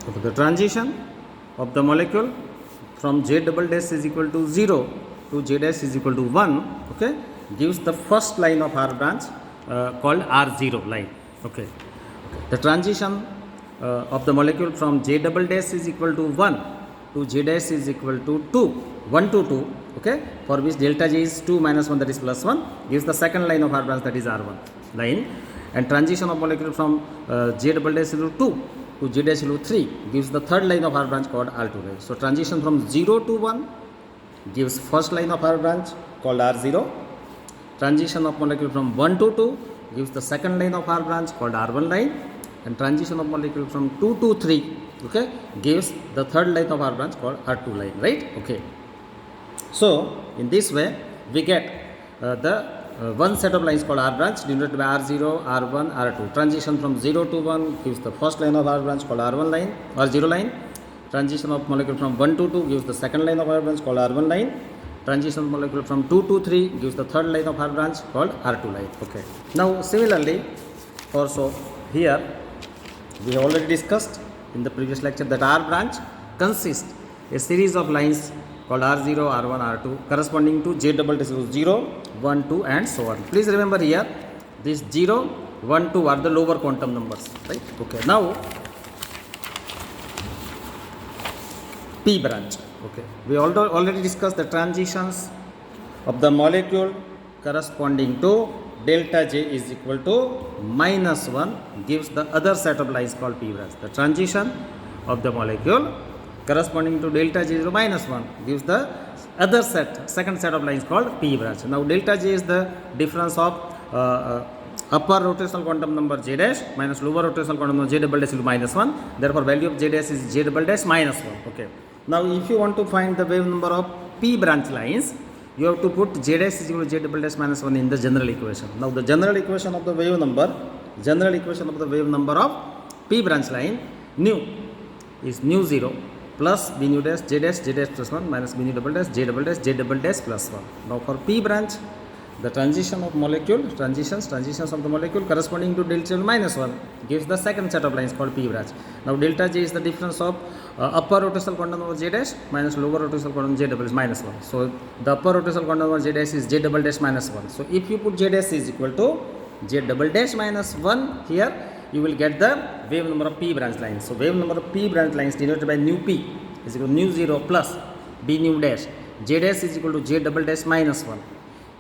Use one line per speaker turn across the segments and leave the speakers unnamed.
Okay, the transition of the molecule from J double dash is equal to 0 to J dash is equal to 1, okay, gives the first line of R branch called R0 line. Okay. The transition of the molecule from J double dash is equal to 1 to J dash is equal to 2, 1 to 2, okay, for which delta J is 2 minus 1, that is plus 1, gives the second line of R branch, that is R1 line. And transition of molecule from J double dash to 2 to J dash to 3 gives the third line of R branch called R2 line. So transition from 0 to 1 gives first line of R branch called R0. Transition of molecule from 1 to 2 gives the second line of R branch called R1 line. And transition of molecule from 2 to 3, okay, gives the third line of R branch called R2 line, right? Okay. So in this way we get the one set of lines called R branch denoted by R0, R1, R2. Transition from 0 to 1 gives the first line of R branch called R1 line or 0 line. Transition of molecule from 1 to 2 gives the second line of R branch called R1 line. Transition of molecule from 2 to 3 gives the third line of R branch called R2 line. Okay. Now similarly also here we have already discussed in the previous lecture that R branch consists a series of lines called R0, R1, R2 corresponding to J double dash 0, 1, 2 and so on. Please remember here this 0, 1, 2 are the lower quantum numbers, right? Okay. Now P branch. Okay. We already discussed the transitions of the molecule corresponding to delta J is equal to minus 1 gives the other set of lines called P branch. The transition of the molecule corresponding to delta J is minus 1 gives the other second set of lines called P branch. Now delta J is the difference of upper rotational quantum number J dash minus lower rotational quantum number J double dash into minus 1. Therefore value of J dash is J double dash minus 1. Okay. Now if you want to find the wave number of P branch lines, you have to put J dash is equal to J double dash minus 1 in the general equation. Now the general equation of the wave number of P branch line nu is nu 0 plus B nu dash J dash plus 1 minus B nu double dash J double dash plus 1. Now for P branch the transitions of the molecule corresponding to delta J minus 1 gives the second set of lines called P branch. Now delta J is the difference of upper rotational quantum number J dash minus lower rotational quantum J double dash minus 1. So the upper rotational quantum number J dash is J double dash minus 1. So if you put J dash is equal to J double dash minus 1 here, you will get the wave number of P branch lines. So wave number of P branch lines denoted by nu P is equal to nu 0 plus B nu dash. J dash is equal to J double dash minus 1.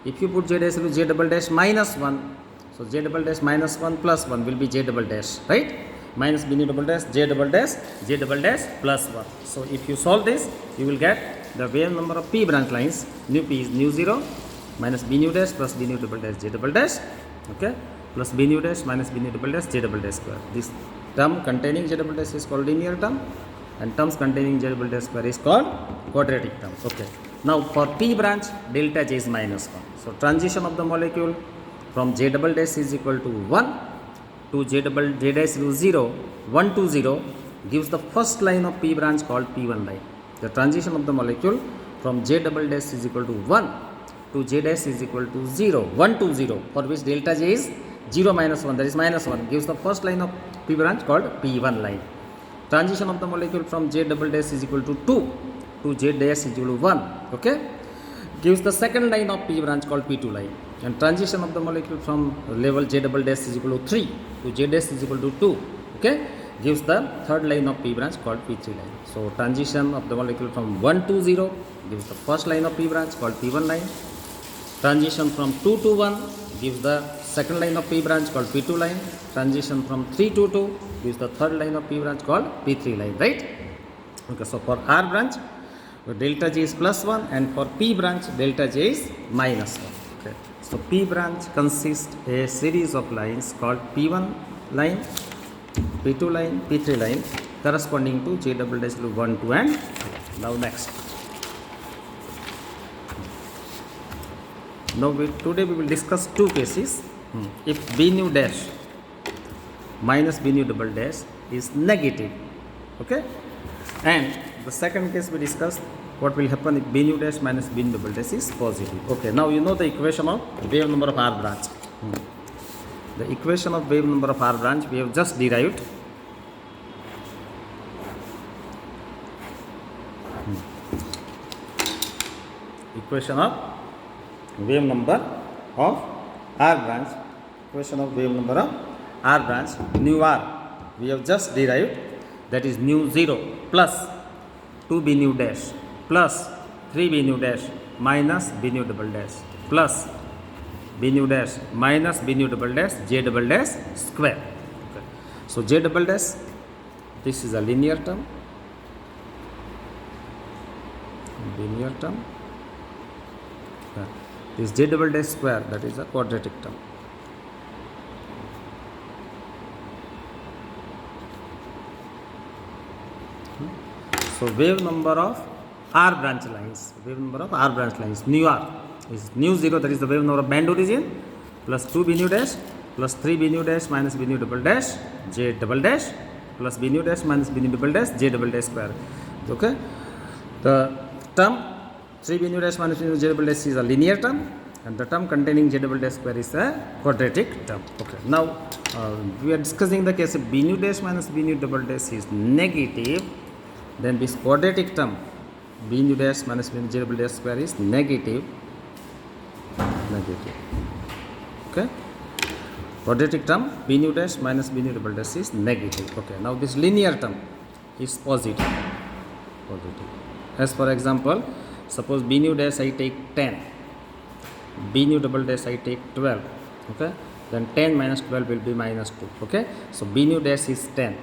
If you put J dash into J double dash minus 1, so J double dash minus 1 plus 1 will be J double dash, right? Minus B nu double dash J double dash plus 1. So if you solve this, you will get the wave number of P branch lines. Nu P is nu 0 minus B nu dash plus B nu double dash J double dash, okay, plus B nu dash minus B nu double dash J double dash square. This term containing J double dash is called linear term, and terms containing J double dash square is called quadratic term. Okay. Now for P branch delta J is minus 1. So transition of the molecule from J double dash is equal to 1 to J dash is 0, 1 to 0 gives the first line of P branch called P1 line. The transition of the molecule from J double dash is equal to 1 to J dash is equal to 0, 1 to 0 for which delta J is 0 minus 1, that is minus 1 gives the first line of P branch called P1 line. Transition of the molecule from J double dash is equal to 2 to J dash is equal to 1, okay, gives the second line of P branch called P2 line. And transition of the molecule from level J double dash is equal to 3 to J dash is equal to 2, okay, gives the third line of P branch called P3 line. So transition of the molecule from 1 to 0 gives the first line of P branch called P1 line. Transition from 2 to 1 gives the second line of P branch called P2 line. Transition from 3 to 2 gives the third line of P branch called P3 line, right? Okay, so for R branch delta J is plus 1 and for P branch delta J is minus 1. Okay. So P branch consists a series of lines called P1 line, P2 line, P3 line corresponding to J double dash 1, 2 and 3. Now next. Now today we will discuss two cases. If B nu dash minus B nu double dash is negative, okay, and the second case we discussed what will happen if B nu dash minus B nu double dash is positive. Okay, now you know the equation of wave number of R branch. The equation of wave number of R branch we have just derived. equation of wave number of R branch, equation of wave number of R branch, nu R we have just derived, that is nu 0 plus 2 b nu dash plus 3 b nu dash minus b nu double dash plus b nu dash minus b nu double dash j double dash square. Okay. So j double dash, this is a linear term, linear term. This j double dash square, that is a quadratic term. So wave number of R branch lines, wave number of R branch lines, nu R is nu 0, that is the wave number of band origin, plus 2 b nu dash plus 3 b nu dash minus b nu double dash j double dash plus b nu dash minus b nu double dash j double dash square. Okay. The term 3 b nu dash minus b nu j double dash is a linear term, and the term containing j double dash square is a quadratic term. Okay. Now we are discussing the case if b nu dash minus b nu double dash is negative, then this quadratic term b nu dash minus b nu j double dash square is negative. Okay. Quadratic term b nu dash minus b nu double dash is negative. Okay. Now this linear term is positive. As for example, suppose b nu dash I take 10, b nu double dash I take 12. Okay. Then 10 minus 12 will be minus 2. Okay. So b nu dash is 10,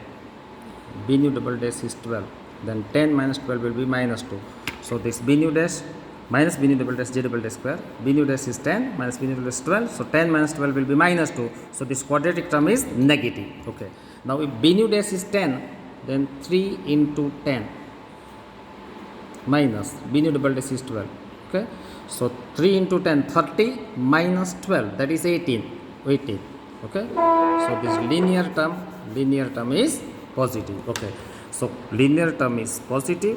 b nu double dash is 12. Then 10 minus 12 will be minus 2. So this b nu dash minus b nu double dash j double dash square, b nu dash is 10 minus b nu double dash 12. So 10 minus 12 will be minus 2. So this quadratic term is negative. Okay. Now if b nu dash is 10, then 3 into 10 minus b nu double dash is 12. Okay. So 3 into 10, 30 minus 12, that is 18. Okay. So this linear term is positive. Okay. So linear term is positive,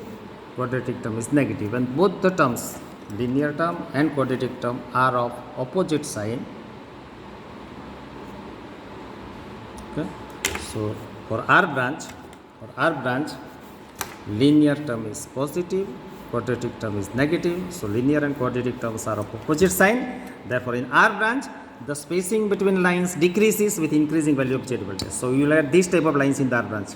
quadratic term is negative, and both the terms, linear term and quadratic term, are of opposite sign. Okay. So for R branch, linear term is positive, quadratic term is negative. So linear and quadratic terms are of opposite sign. Therefore in R branch, the spacing between lines decreases with increasing value of j double dash. So you will have these type of lines in the R branch.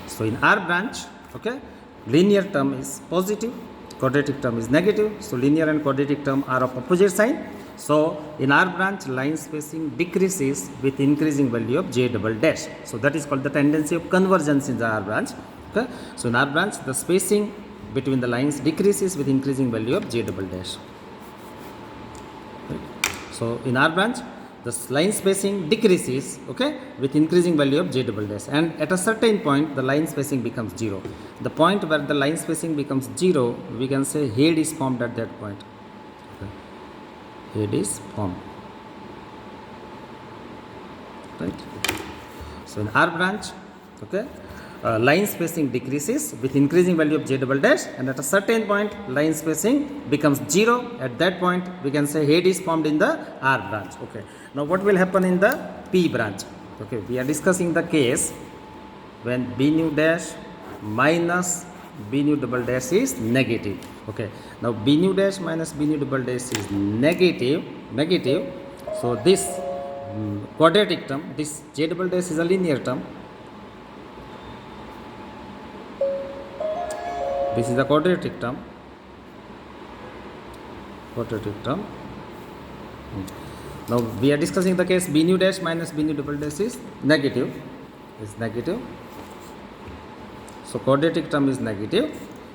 So in R branch, okay, linear term is positive, quadratic term is negative. So linear and quadratic term are of opposite sign. So in R branch, line spacing decreases with increasing value of j double dash. So that is called the tendency of convergence in the R branch. Okay. So in R branch, the spacing between the lines decreases with increasing value of j double dash. Right. So in R branch, the line spacing decreases, okay, with increasing value of j double dash, and at a certain point the line spacing becomes 0. The point where the line spacing becomes 0, we can say head is formed at that point. Okay. Head is formed. Right. So in R branch, okay, line spacing decreases with increasing value of j double dash, and at a certain point line spacing becomes 0. At that point we can say head is formed in the R branch. Okay. Now what will happen in the P branch? Okay, we are discussing the case when b nu dash minus b nu double dash is negative. Okay. Now b nu dash minus b nu double dash is negative. So this quadratic term, this j double dash is a linear term. This is a quadratic term. Now we are discussing the case b nu dash minus b nu double dash is negative. So quadratic term is negative.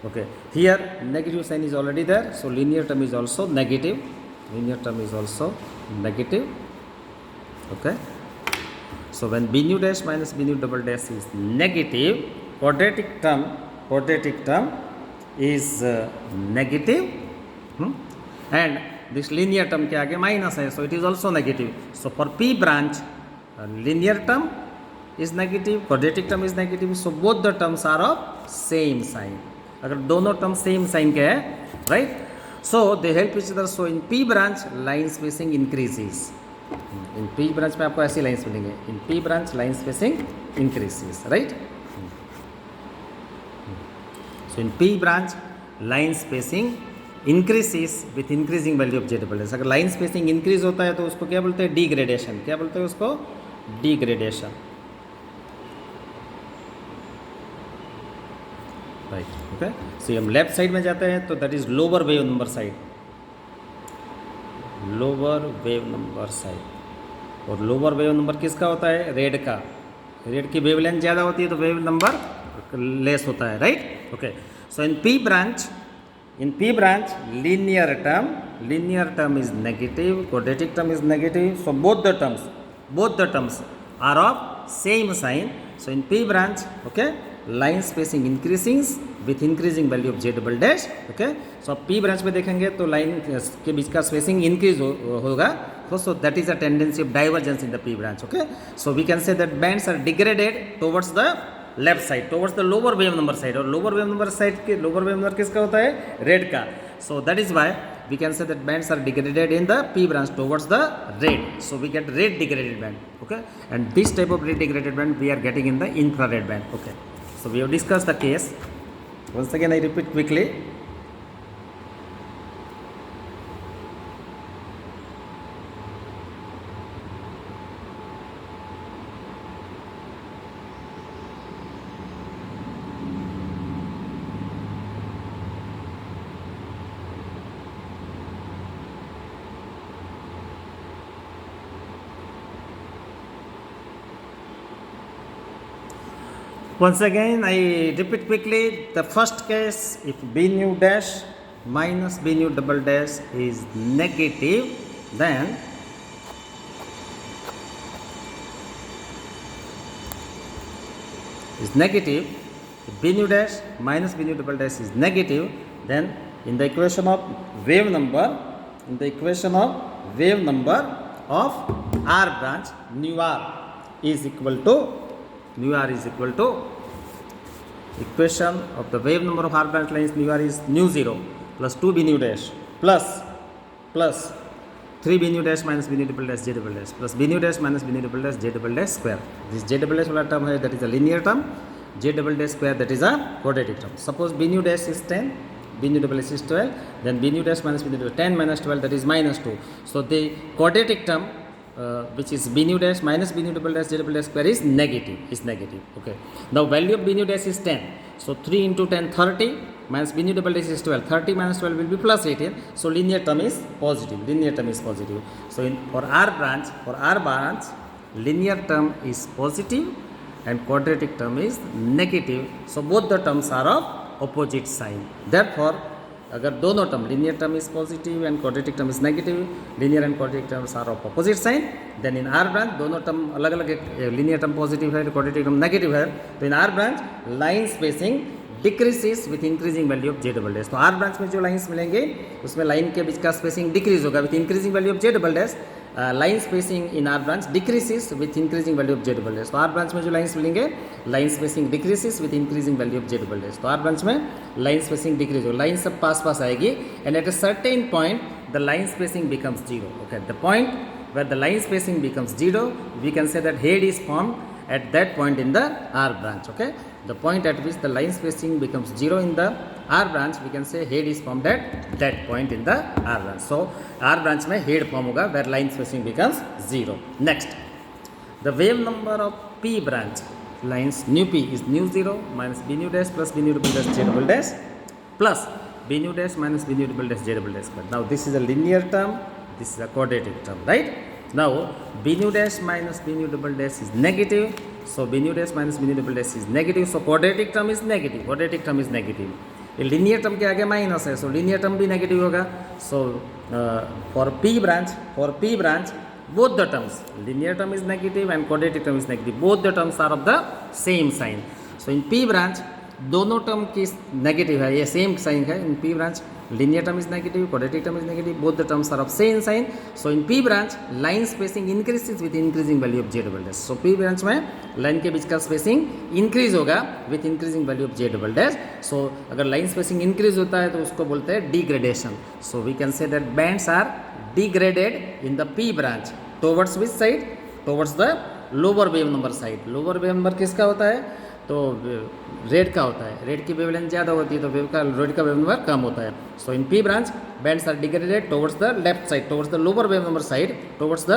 Okay. Here negative sign is already there. So linear term is also negative. Okay. So when b nu dash minus b nu double dash is negative, quadratic term is negative. And this linear term के आगे minus है, so it is also negative. So for P branch, linear term is negative, quadratic term is negative. So both the terms are of same sign. अगर दोनों term same sign के है, right? So they help each other. So in P branch line spacing increases. In P branch में आपको ऐसी lines मिलेंगे. In P branch line spacing increases, right? So in P branch line spacing increases with increasing value of Z double dash. अगर line spacing increase होता है तो उसको क्या बोलते हैं? Degradation. क्या बोलते हैं उसको? Degradation. राइट. ओके. सो हम लेफ्ट साइड में जाते हैं तो that is lower wave number side. Lower wave number side. और लोअर वेव नंबर किसका होता है? रेड का. रेड की वेवलेंथ ज़्यादा होती है तो वेव नंबर लेस होता है, right. Okay. So in P branch linear term is negative, quadratic term is negative. So both the terms are of same sign. So in P branch, okay, line spacing increasing with increasing value of Z double dash. Okay. So आप P branch में देखेंगे तो line के बीच का spacing increase होगा. So that is a tendency of divergence in the P branch. Okay. So we can say that bands are degraded towards the left side, towards the lower wave number side. और lower wave number किसका होता है? Red का. So that is why we can say that bands are degraded in the P branch towards the red. So we get red degraded band. Okay. And this type of red degraded band we are getting in the infrared band. Okay. So we have discussed the case. Once again I repeat quickly. Once again, I repeat quickly. The first case, if B nu dash minus B nu double dash is negative, then If B nu dash minus B nu double dash is negative, then in the equation of wave number, of R branch, nu R is equal to equation of the wave number of R branch lines nu R is nu 0 plus 2 B nu dash plus 3 B nu dash minus B nu double dash Z double dash plus B nu dash minus B nu double dash Z double dash square. This Z double dash वाला term है, that is a linear term. Z double dash square, that is a quadratic term. Suppose B nu dash is 10, B nu double dash is 12, then B nu dash minus B nu double dash 10 minus 12, that is minus 2. So the quadratic term which is B nu dash minus B nu double dash Z double dash square is negative. Okay. Now value of B nu dash is 10. So 3 into 10, 30 minus B nu double dash is 12. 30 minus 12 will be plus 18. So linear term is positive. So for R branch, linear term is positive and quadratic term is negative. So both the terms are of opposite sign. Therefore, अगर दोनों term, linear term is positive and quadratic term is negative, linear and quadratic terms are of opposite sign, then in R branch दोनों term अलग अलग, linear term positive है, quadratic term negative है, तो in R branch line spacing decreases with increasing value of Z double dash. तो R branch में जो lines मिलेंगे उसमें लाइन के बीच का स्पेसिंग डिक्रीज होगा with increasing value of Z double dash. Line spacing in R branch decreases with increasing value of Z double dash. तो आर ब्रांच में जो लाइन्स मिलेंगे, line spacing decreases with increasing value of Z double dash. तो are branch में line spacing decrease हो, line सब पास आएगी and eight a certain point the line spacing becomes 0. Okay. The point where the line spacing becomes 0, we can say that head is formed at that point in the R branch. Okay. The point at which the line spacing becomes 0 in the R branch, we can say head is formed at that point in the R branch. So R branch में head form होगा where line spacing becomes 0. Next, the wave number of P branch lines nu P is nu 0 minus B nu dash plus B nu double dash Z double dash plus B nu dash minus B nu double dash Z double dash. Now this is a linear term, this is a quadratic term, right? Now B nu dash minus B nu double dash is negative. So B nu dash minus B nu double dash is negative. So quadratic term is negative. ये linear term के आगे minus है, so linear term भी negative होगा. So for P branch both the terms, linear term is negative and quadratic term is negative. Both the terms are of the same sign. So in P branch दोनों term की negative है, ये same sign है in P branch. Linear term is negative, quadratic term is negative, both the terms are of same sign. So in P branch line spacing increases with increasing value of J double dash. So P branch में line के बीच का spacing increase होगा with increasing value of J double dash. So अगर line spacing increase होता है तो उसको बोलते हैं degradation. So we can say that bands are degraded in the P branch towards which side, towards the lower wave number side. Lower wave number किसका होता है, तो रेड का होता है. रेड की वेवलेंथ ज़्यादा होती है तो रेड का वेव नंबर कम होता है. So in P branch bands are degraded towards the left side, towards the lower wave number side, towards the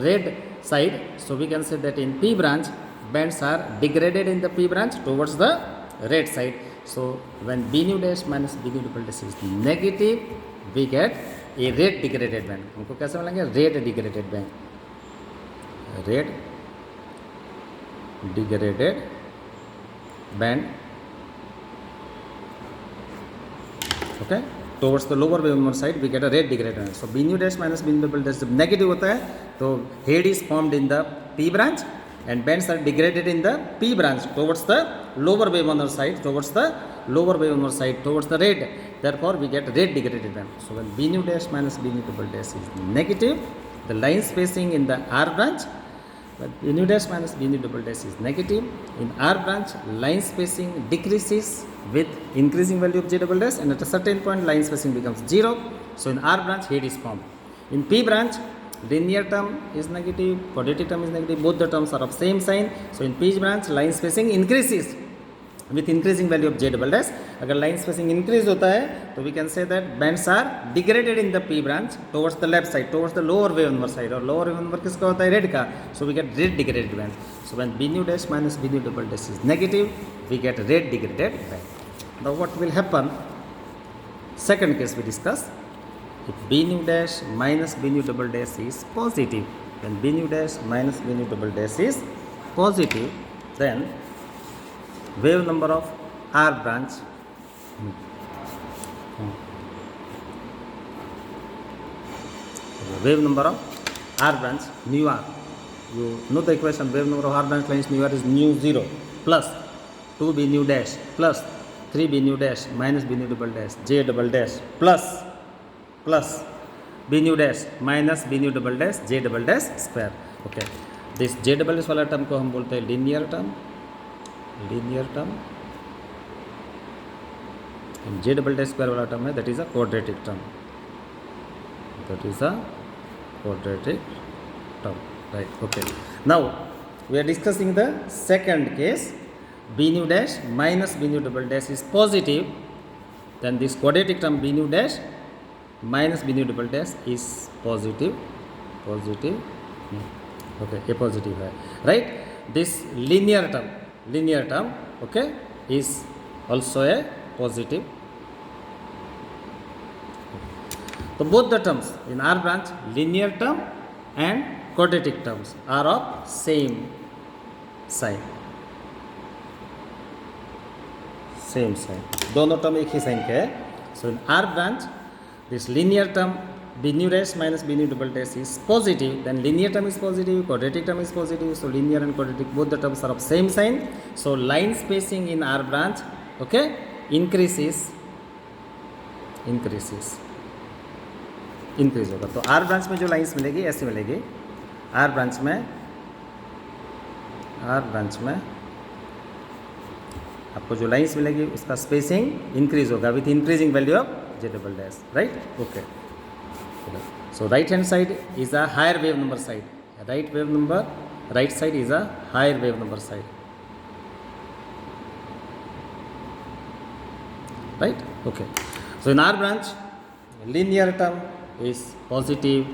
red side. So we can say that in P branch bands are degraded in the P branch towards the red side. So when B nu dash minus B nu double dash is negative we get a red degraded band. हमको कैसे मिलेंगे, red degraded band, red degraded band, okay, towards the lower wave number side we get a red degraded band. So b nu dash minus b nu double dash जब negative होता है तो head is formed in the p branch and bands are degraded in the p branch towards the lower wave number side, towards the lower wave number side, towards the red. Therefore we get red degraded band. So when b nu dash minus b nu double dash is negative, the line spacing in the r branch, but b nu dash minus b nu double dash is negative. In R branch, line spacing decreases with increasing value of J double dash, and at a certain point, line spacing becomes 0. So in R branch, head is formed. In P branch, linear term is negative, quadratic term is negative. Both the terms are of same sign. So in P branch, line spacing increases with increasing value of J double dash. अगर line spacing increase होता है तो we can say that bands are degraded in the P branch towards the left side, towards the lower wave number side. और lower wave number किसका होता है, red का. So we get red degraded band. So when B nu dash minus B nu double dash is negative we get red degraded band. Now what will happen, second case we discuss. If B nu dash minus B nu double dash is positive, when B nu dash minus B nu double dash is positive, then wave number of R branch wave number of R branch nu R, you know the equation, wave number of R branch lines nu R is nu 0 plus 2b nu dash plus 3b nu dash minus b nu double dash J double dash plus b nu dash minus b nu double dash J double dash square. Okay, this J double dash वाला term को हम बोलते हैं linear term, linear term. J double dash square वाला term है that is a quadratic term, that is a quadratic term, right. Okay, now we are discussing the second case. b nu dash minus b nu double dash is positive, then this quadratic term b nu dash minus b nu double dash is positive, positive. Okay, a positive है, right. This linear term, okay, is also a positive. So both the terms in R branch, linear term and quadratic terms are of same sign, same sign. दोनों term एक ही sign के है. So in R branch, this linear term b nu dash minus b nu double dash is positive, then linear term is positive, quadratic term is positive. So linear and quadratic both the terms are of same sign. So line spacing in R branch, okay, increase होगा. तो R branch में जो lines मिलेगी ऐसे मिलेगी. R branch में आपको जो लाइन्स मिलेगी उसका स्पेसिंग इंक्रीज होगा with increasing value of J double dash, right. Okay. So right hand side is a higher wave number side. Right side is a higher wave number side. Right? Okay. So in R branch, linear term is positive,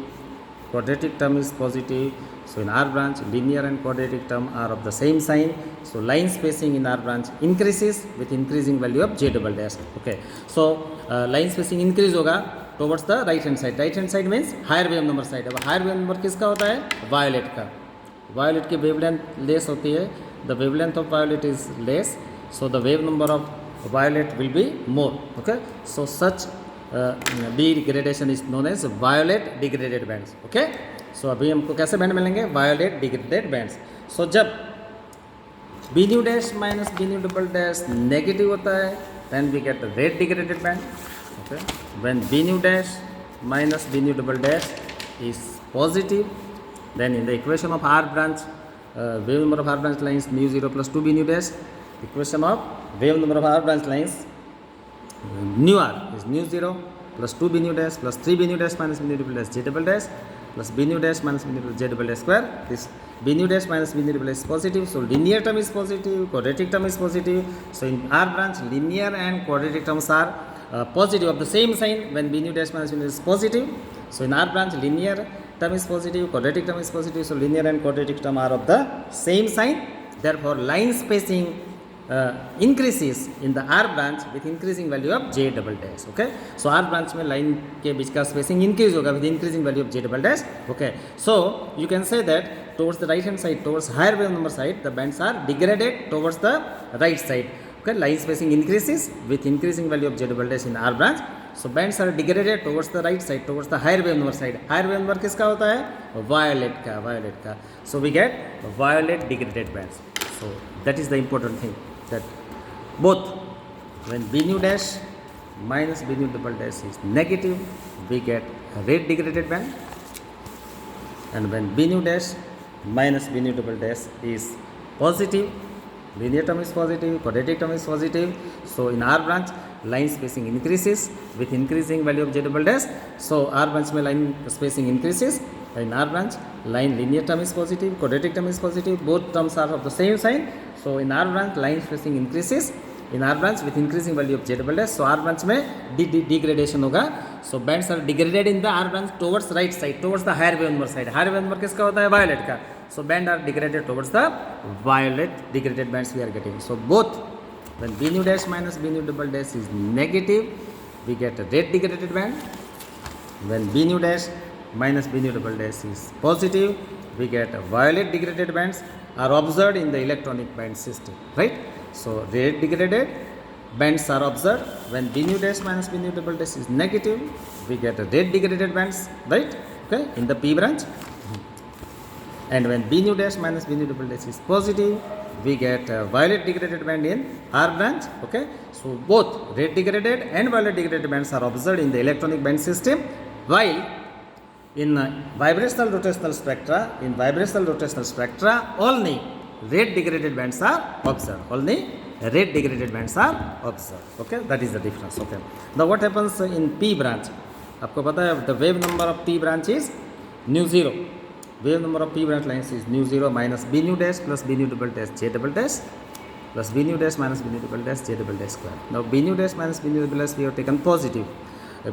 quadratic term is positive. So in R branch, linear and quadratic term are of the same sign. So line spacing in R branch increases with increasing value of J double dash. Okay. So line spacing increase होगा towards the right hand side. Right hand side means higher wave number side. अब higher wave number किसका होता है? Violet का. Violet की wavelength less होती है. The wavelength of violet is less. So the wave number of violet will be more. Okay. So such degradation is known as violet degraded bands. Okay. So अभी हमको कैसे band मिलेंगे? Violet degraded bands. So जब B nu dash minus B nu double dash negative होता है, then we get red degraded band. Okay, when B nu dash minus b nu double dash is positive, then in the equation of R branch, wave number of R branch lines mu 0 plus 2 b nu dash, equation of wave number of R branch lines nu R is nu 0 plus 2 b nu dash plus 3 b nu dash minus b nu double dash j double dash plus b nu dash minus b nu double j double dash square. This b nu dash minus b nu double dash is positive, so linear term is positive, quadratic term is positive. So in R branch, linear and quadratic terms are positive of the same sign when b nu dash minus b nu is positive. So in R branch, linear term is positive, quadratic term is positive, so linear and quadratic term are of the same sign. Therefore line spacing increases in the R branch with increasing value of j double dash. Okay, so R branch में line के बीच का spacing increase होगा with increasing value of j double dash. Okay, so you can say that towards the right hand side, towards higher wave number side, the bands are degraded towards the right side. Okay, line spacing increases with increasing value of j double dash in R branch. So bands are degraded towards the right side, towards the higher wave number side. Higher wave number किसका होता है? Violet का, violet का. So we get violet degraded bands. So that is the important thing, that both when b nu dash minus b nu double dash is negative, we get a red degraded band, and when b nu dash minus b nu double dash is positive, linear term is positive, quadratic term is positive. So in R branch, line spacing increases with increasing value of j double dash. So R branch में line spacing increases. In R branch, line linear term is positive, quadratic term is positive. Both terms are of the same sign. So in R branch, line spacing increases in R branch with increasing value of j double dash. So R branch में degradation होगा. So bands are degraded in the R branch towards right side, towards the higher wave number side. Higher wave number किसका होता है? Violet का. So band are degraded towards the violet degraded bands we are getting. So both when b nu dash minus b nu double dash is negative, we get a red degraded band. When b nu dash minus b nu double dash is positive, we get a violet degraded bands are observed in the electronic band system, right? So red degraded bands are observed when b nu dash minus b nu double dash is negative, we get a red degraded bands, right? Okay, in the p branch. And when b nu dash minus b nu double dash is positive, we get a violet degraded band in R branch. Okay, so both red degraded and violet degraded bands are observed in the electronic band system, while in vibrational rotational spectra, only red degraded bands are observed. Only red degraded bands are observed. Okay, that is the difference. Okay, now what happens in P branch? आपको पता है the wave number of P branch is nu 0. Wave number of P branch lines is nu 0 minus b nu dash plus b nu double dash j double dash plus b nu dash minus b nu double dash j double dash square. Now b nu dash minus b nu double dash we have taken positive.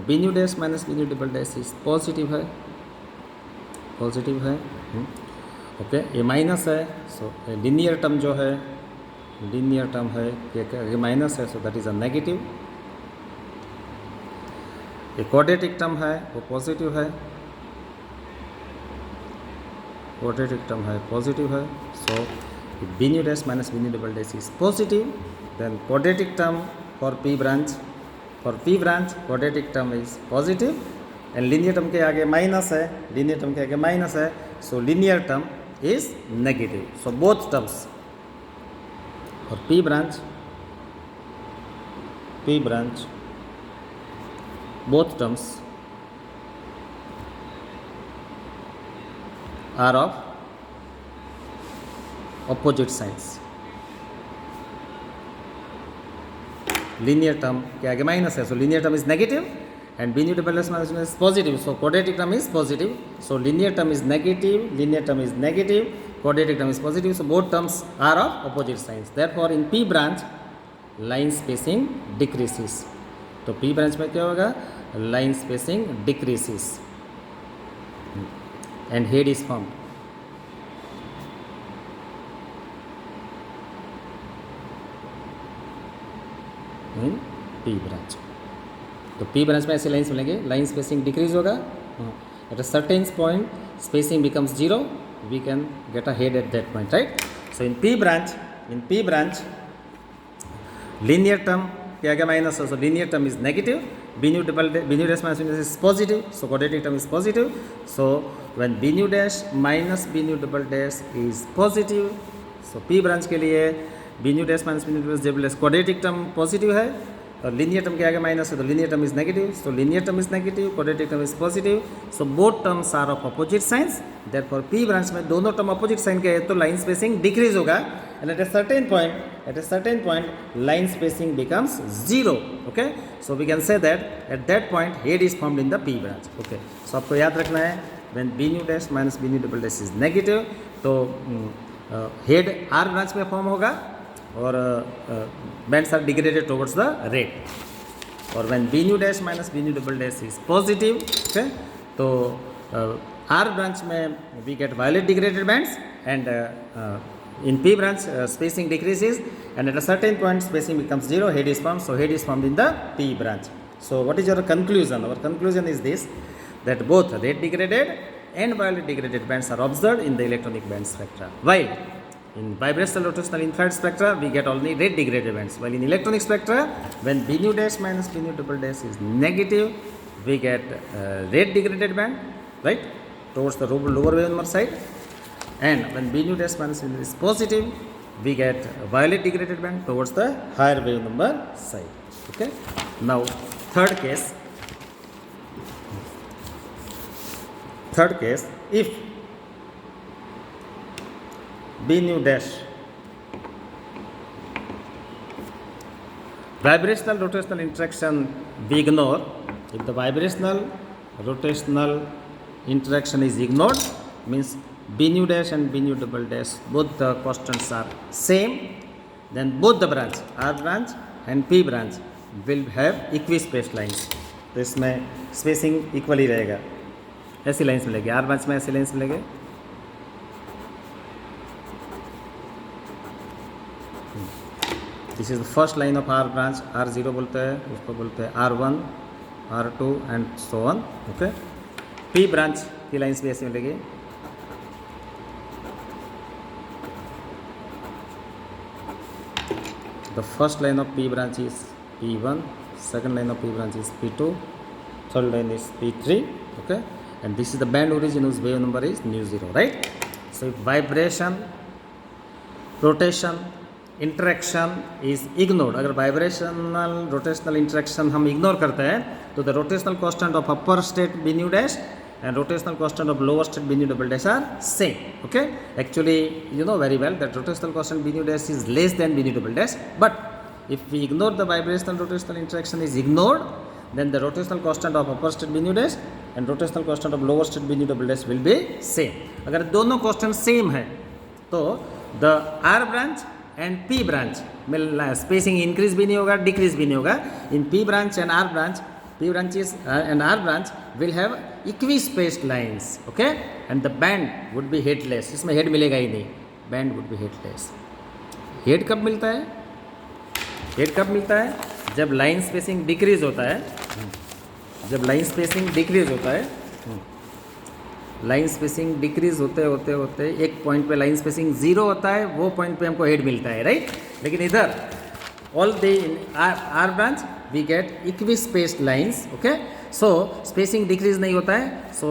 b nu dash minus b nu double dash is positive है, okay, ये minus है. So linear term जो है, linear term है ये minus है, so that is a negative. ये quadratic term है वो पॉजिटिव है, क्वाड्रेटिक टर्म है पॉजिटिव है. So B nu dash minus B nu double dash is positive, then quadratic term for P branch, quadratic term is positive and linear term के आगे minus है, linear term के आगे minus है, so linear term is negative. So both terms for P branch both terms are of opposite signs. Linear term के आगे minus है, so linear term is negative and b nu double dash minus is positive, so quadratic term is positive. So linear term is negative, quadratic term is positive, so both terms are of opposite signs. Therefore in P branch line spacing decreases. तो P branch में क्या होगा? Line spacing decreases and head is formed. In P branch. तो P branch में ऐसे lines मिलेंगे, line spacing decrease होगा, at a certain point spacing becomes zero, we can get a head at that point, right? So in P branch linear term के आगे minus है, so linear term is negative, b nu dash minus b nu dash is positive, so quadratic term is positive. So when b nu dash minus b nu double dash is positive, सो P branch के लिए B nu dash minus B nu dash Z dash quadratic term positive है और linear term के आगे minus है तो linear term is negative, so linear term is negative, quadratic term is positive, so both terms are of opposite signs, therefore P branch में दोनों term opposite sign के हैं तो लाइन स्पेसिंग डिक्रीज होगा and at a certain point line spacing becomes 0. Okay, so we can say that at that point head is formed in the P branch. Okay, so आपको याद रखना है when B new dash minus B new double dash is negative तो head R branch में form होगा और bands are degraded towards the red. और when B new dash minus B new double dash is positive, okay, तो R branch में we get violet degraded bands and in P branch spacing decreases and at a certain point spacing becomes 0, head is formed, so head is formed in the P branch. So what is your conclusion? Our conclusion is this, that both red degraded and violet degraded bands are observed in the electronic band spectra, while in vibrational rotational infrared spectra we get only red degraded bands, while in electronic spectra when B nu dash minus B nu double dash is negative we get red degraded band, right, towards the lower wave number side, and when B nu dash minus B nu is positive we get violet degraded band towards the higher wave number side. Okay, now third case, if B nu dash vibrational rotational interaction we ignore, if the vibrational rotational interaction is ignored means B nu dash and B nu double dash both the constants are same, then both the branch R branch and P branch will have equispaced lines. तो इसमें spacing equal ही रहेगा, ऐसी lines मिलेगी R branch में, ऐसी lines मिलेंगे. This is the first line of R branch, R0 बोलते हैं, उसको बोलते हैं R1, R2 and so on. Okay, P branch की लाइन्स भी ऐसी मिलेगी. The first line of P branch is P1, second line of P branch is P2, third line is P3. Okay, and this is the band origin whose wave number is nu 0, right? So if vibration, rotation, interaction is ignored, अगर vibrational rotational interaction हम ignore करते हैं तो the rotational constant of upper state B nu dash and rotational constant of lower state B nu double dash are same. Okay, actually you know very well that rotational constant B nu dash is less than B nu double dash, but if we ignore the vibrational rotational interaction is ignored, then the rotational constant of upper state B nu dash and rotational constant of lower state B nu double dash will be same. अगर दोनों constant same है तो the R branch and P branch में spacing increase भी नहीं होगा, decrease भी नहीं होगा. In P branch and R branch, P branches and R branch will have equispaced lines. Okay, and the band would be headless. इसमें head मिलेगा ही नहीं, band would be headless. head कब मिलता है? head कब मिलता है? जब line spacing decrease होता है, जब line spacing decrease होता है, लाइन स्पेसिंग डिक्रीज होते होते होते एक पॉइंट पे लाइन स्पेसिंग 0 होता है, वो पॉइंट पे हमको हेड मिलता है, राइट. लेकिन इधर all the in R branch we get equispaced lines. Okay, so spacing decrease नहीं होता है, सो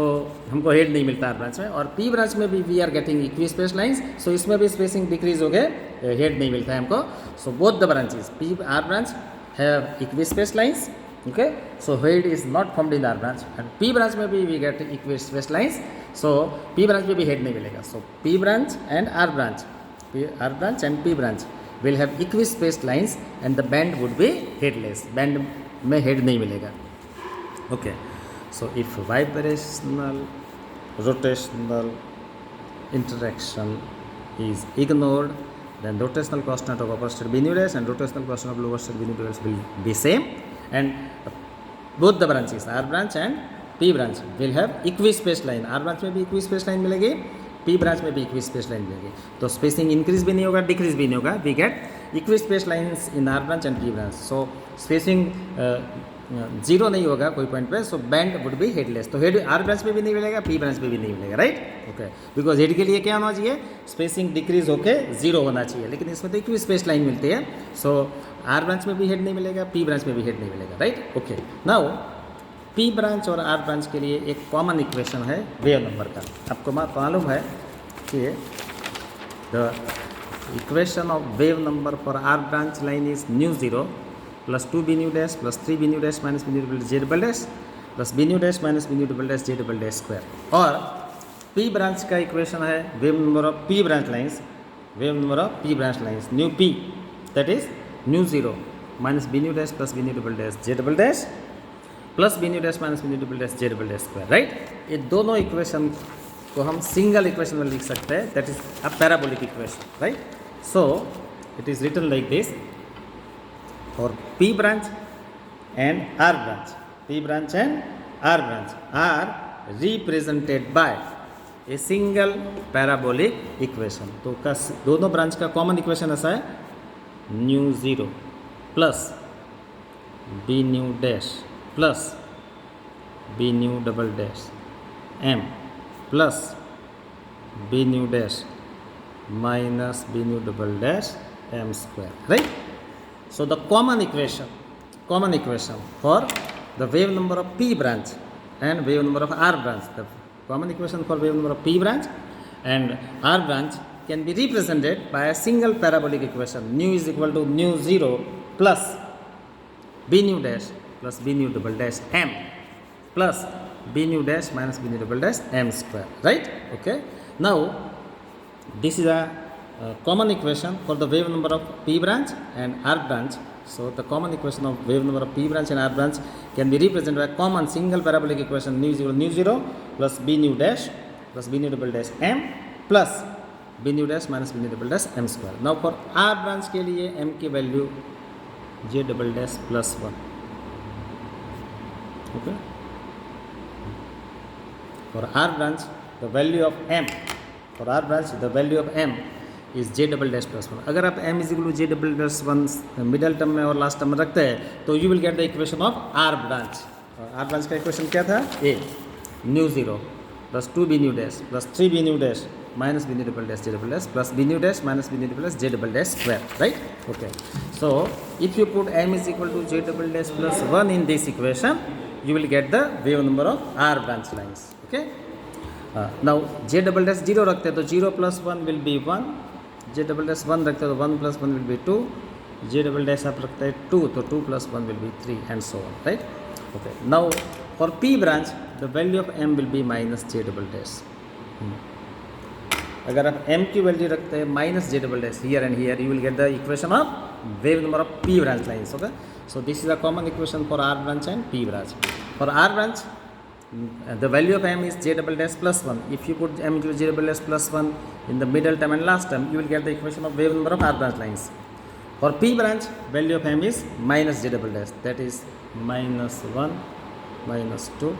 हमको हेड नहीं मिलता आर ब्रांच में. और पी ब्रांच में भी वी आर गेटिंग इक्विस्पेस्ड लाइंस, सो इसमें भी स्पेसिंग डिक्रीज हो गए, हेड नहीं मिलता है हमको. So both the branches P R branch have equispaced lines. Okay, so head is not formed in R branch and P branch में भी we get equispaced lines, so P branch में भी head नहीं मिलेगा. So P branch and R branch and P branch will have equispaced lines and the band would be headless. band में head नहीं मिलेगा. Okay, so if vibrational rotational interaction is ignored, then rotational constant of upper state B nu dash and rotational constant of lower state B nu dash will be same, and both the branches R branch and P branch will have equispaced line. R branch में भी equispaced line मिलेगी, P branch में भी equispaced line मिलेगी. तो spacing increase भी नहीं होगा, decrease भी नहीं होगा. We get equispaced lines in R branch and P branch. So spacing 0 नहीं होगा कोई पॉइंट पे, सो बैंड वुड बी हेडलेस. तो हेड आर ब्रांच में भी नहीं मिलेगा, पी ब्रांच में भी नहीं मिलेगा, राइट. ओके, बिकॉज हेड के लिए क्या होना चाहिए, स्पेसिंग डिक्रीज होके 0 होना चाहिए, लेकिन इसमें तो इक्विस्पेस लाइन मिलती है. सो आर ब्रांच में भी हेड नहीं मिलेगा, पी ब्रांच में भी हेड नहीं मिलेगा, right. Okay, now P branch और आर ब्रांच के लिए एक कॉमन इक्वेशन है वेव नंबर का. आपको मालूम है कि the equation of wave number for R branch line is nu 0 plus 2b nu dash plus 3b nu dash minus b nu double dash j double dash plus b nu dash minus b nu double dash j double dash square. और p branch का equation है wave number of p branch lines, wave number of p branch lines nu p, that is nu 0 minus b nu dash plus b nu double dash j double dash plus B nu dash minus B nu double dash J double dash square, right. ये दोनों equation को हम single equation में लिख सकते हैं, that is a parabolic equation, right. So it is written like this for P branch and R branch. P branch and R branch are represented by a single parabolic equation. तो दोनों branch का common equation ऐसा है nu zero plus B nu dash plus B nu double dash m plus B nu dash minus B nu double dash m square, right. So the common equation for the wave number of P branch and wave number of R branch, the common equation for wave number of P branch and R branch can be represented by a single parabolic equation. Nu is equal to nu 0 plus b nu dash plus b nu double dash m plus b nu dash minus b nu double dash m square, right. Okay, now this is a common equation for the wave number of P branch and R branch. So the common equation of wave number of P branch and R branch can be represented by a common single parabolic equation nu 0 plus b nu dash plus b nu double dash m plus b nu dash minus b nu double dash m square. Now for R branch के लिए m की value j double dash plus 1. Okay. For R branch the value of m, for R branch the value of m is J double dash plus 1. अगर आप m is equal to J double dash 1 middle term में और last term में रखते हैं तो you will get the equation of R branch. R branch का equation क्या था? A nu 0 plus 2 B nu dash plus 3 B nu dash minus B nu double dash J double dash plus B nu dash minus B nu double dash J double dash square, right. Okay, so if you put m is equal to J double dash plus 1 in this equation you will get the wave number of R branch lines. Okay, now j double dash 0 रखते हैं तो 0 plus 1 will be 1, j double dash 1 रखते हैं तो 1 plus 1 will be 2, j double dash आप रखते हैं 2 तो 2 plus 1 will be 3 and so on, right. Okay, now for P branch the value of m will be minus j double dash. अगर आप m की वैल्यू रखते हैं minus j double dash here and here you will get the equation of wave number of P branch lines. Okay, so this is a common equation for R branch and P branch. For R branch the value of m is j double dash plus 1. If you put m into j double dash plus 1 in the middle term and last term you will get the equation of wave number of R branch lines. For P branch value of m is minus j double dash, that is minus 1 minus 2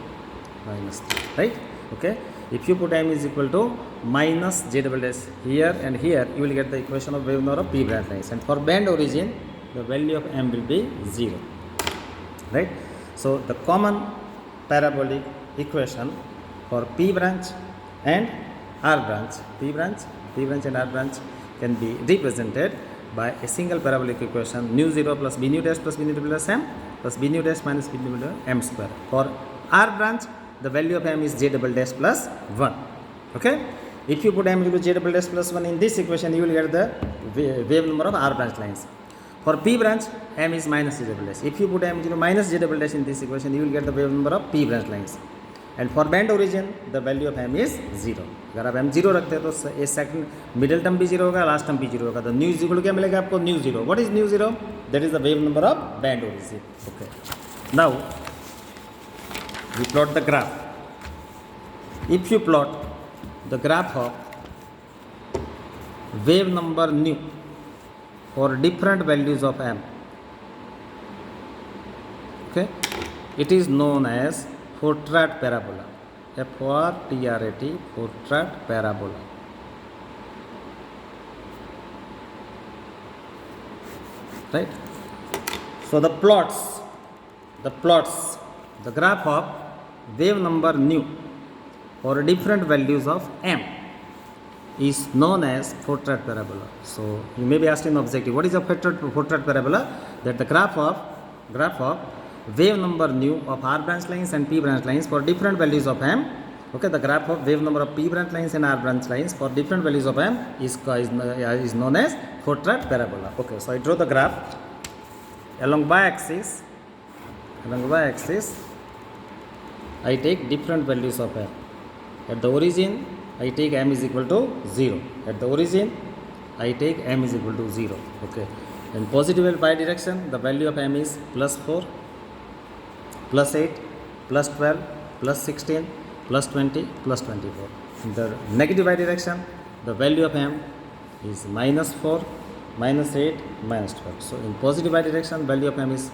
minus 3, right. Okay, if you put m is equal to minus j double dash here and here you will get the equation of wave number of P branch lines. And for band origin the value of m will be 0, right. So the common parabolic equation for P branch and R branch, P branch and R branch can be represented by a single parabolic equation nu 0 plus b nu dash plus b nu double dash m plus b nu dash minus b nu double dash m square. For R branch the value of m is j double dash plus 1. Okay, if you put m equal to j double dash plus 1 in this equation you will get the wave number of R branch lines. For P branch m is minus j double dash. If you put m equal to minus j double dash in this equation you will get the wave number of P branch lines. And for band origin the value of m is 0. अगर आप m 0 रखते हैं तो ये second middle term भी 0 होगा, last term भी 0 होगा. तो न्यू इज इक्वल टू क्या मिलेगा आपको? Nu 0. What is nu 0? That is the wave number of band origin. Okay, now we plot the graph. If you plot the graph of wave number nu for different values of m, okay, it is known as Fortrat parabola. Fortrat, Fortrat parabola. Right. So the graph of wave number nu for different values of m is known as Fortrat parabola. So you may be asked in objective, what is a Fortrat parabola? That the graph of wave number nu of R branch lines and P branch lines for different values of m Okay, the graph of wave number of P branch lines and R branch lines for different values of M is known as Fortran parabola. Okay, so I draw the graph along y-axis. Along y-axis, I take different values of M. At the origin, I take M is equal to 0. At the origin, I take M is equal to 0. Okay. In positive y direction, the value of M is plus 4, plus 8, plus 12, plus 16, plus 20, plus 24. In the negative y direction, the value of M is minus 4, minus 8, minus 12. So in positive y direction, value of M is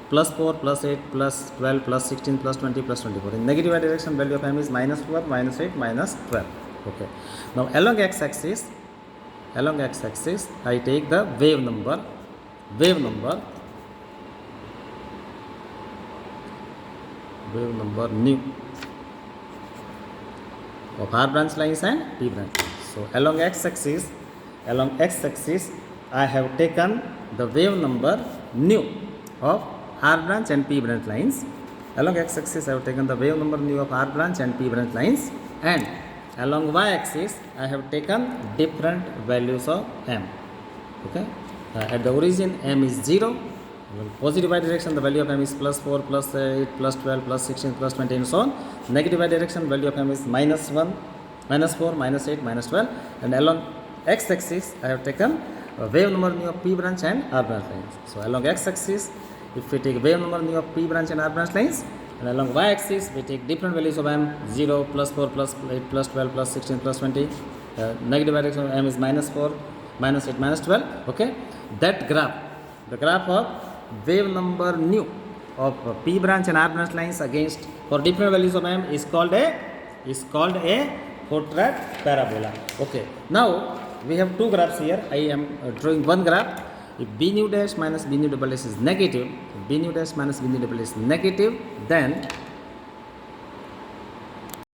plus 4, plus 8, plus 12, plus 16, plus 20, plus 24. In negative y direction, value of M is minus 4, minus 8, minus 12. Okay. Now along x-axis, I take the wave number nu of R branch lines and P branch lines. So along x-axis, I have taken the wave number nu of R branch and P branch lines. Along x-axis, I have taken the wave number nu of R branch and P branch lines, and along y-axis, I have taken different values of M. Okay. At the origin, M is 0. Positive y direction, the value of M is plus 4, plus 8, plus 12, plus 16, plus 20, and so on. Negative y direction, value of M is minus 1, minus 4, minus 8, minus 12. And along x-axis, I have taken wave number nu of P branch and R branch lines. So along x-axis, if we take wave number nu of P branch and R branch lines, and along y-axis, we take different values of M, 0, plus 4, plus 8, plus 12, plus 16, plus 20. Negative y direction of M is minus 4, minus 8, minus 12. Okay. That graph, the graph of wave number nu of P branch and R branch lines against for different values of M is called a Fortran parabola. Okay. Now we have two graphs here. I am drawing one graph. If B nu dash minus B nu double dash is negative, B nu dash minus B nu double dash is negative, then